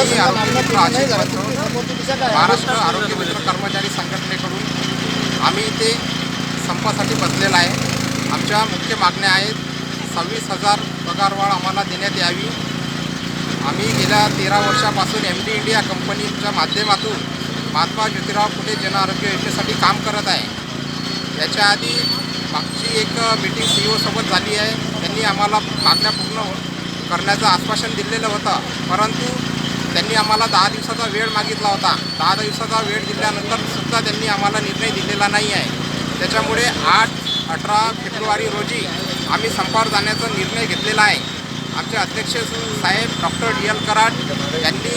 मी आरोग्य मित्र आशिष बनसोड, महाराष्ट्र आरोग्य मित्र कर्मचारी संघटनेकडून आम्ही इथे संपासाठी बसलेला आहे. आमच्या मुख्य मागण्या आहेत. 26,000 पगारवाढ आम्हाला देण्यात यावी. आम्ही गेल्या 13 वर्षापासून MD इंडिया कंपनीच्या माध्यमातून महात्मा ज्योतिराव फुले जन आरोग्य योजनेसाठी काम करत आहे. याच्या आधी मागची एक मीटिंग CEO सोबत झाली आहे. त्यांनी आम्हाला मागण्या पूर्ण करण्याचं आश्वासन दिलेलं होतं, परंतु त्यांनी आम्हाला 10 दिवसाचा वेळ मागितला होता. 10 दिवसाचा वेळ दिल्यानंतर सुद्धा त्यांनी आम्हाला निर्णय दिलेला नाही आहे. त्याच्यामुळे 8-18 फेब्रुवारी रोजी आम्ही संपावर जाण्याचा निर्णय घेतलेला आहे. आमचे अध्यक्ष साहेब डॉक्टर DL कराड यांनी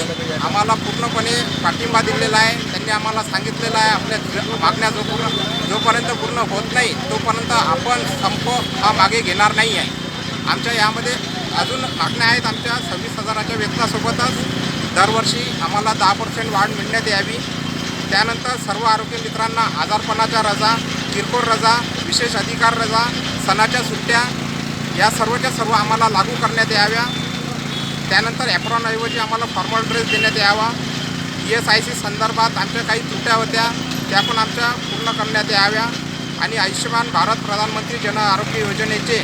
आम्हाला पूर्णपणे पाठिंबा दिलेला आहे. त्यांनी आम्हाला सांगितलेलं आहे आपल्या मागण्या जोपर्यंत पूर्ण होत नाही तोपर्यंत आपण संप हा मागे घेणार नाही आहे. आमच्या यामध्ये अजून मागण्या आहेत. आमच्या 26,000च्या वेतनासोबतच दरवर्षी आम्हाला 10% वाढ मिळण्यात यावी. त्यानंतर सर्व आरोग्य मित्रांना आजारपणाच्या रजा, किरकोळ रजा, विशेष अधिकार रजा, सणाच्या सुट्ट्या या सर्वच्या सर्व आम्हाला लागू करण्यात याव्या. त्यानंतर ॲप्रॉनऐवजी आम्हाला फॉर्मल ड्रेस देण्यात यावा. ESIC संदर्भात आमच्या काही त्रुट्या होत्या त्या पण आमच्या पूर्ण करण्यात याव्या. आणि आयुष्यमान भारत प्रधानमंत्री जन आरोग्य योजनेचे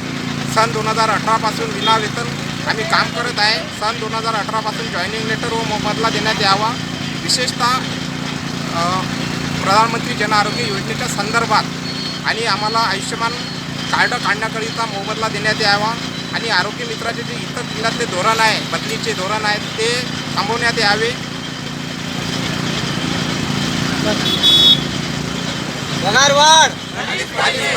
सन 2018पासून विनावेतन आम्ही काम करत आहे. सन 2018पासून जॉईनिंग लेटर व मोबदला देण्यात यावा. विशेषतः प्रधानमंत्री जन आरोग्य योजनेच्या संदर्भात आणि आम्हाला आयुष्यमान कार्ड काढण्याकरिता मोबदला देण्यात यावा. आणि आरोग्य मित्राचे जे इतर जिल्ह्यातले धोरण आहे, बदलीचे धोरण आहेत, ते थांबवण्यात यावे. पगार वाढ झालीच पाहिजे.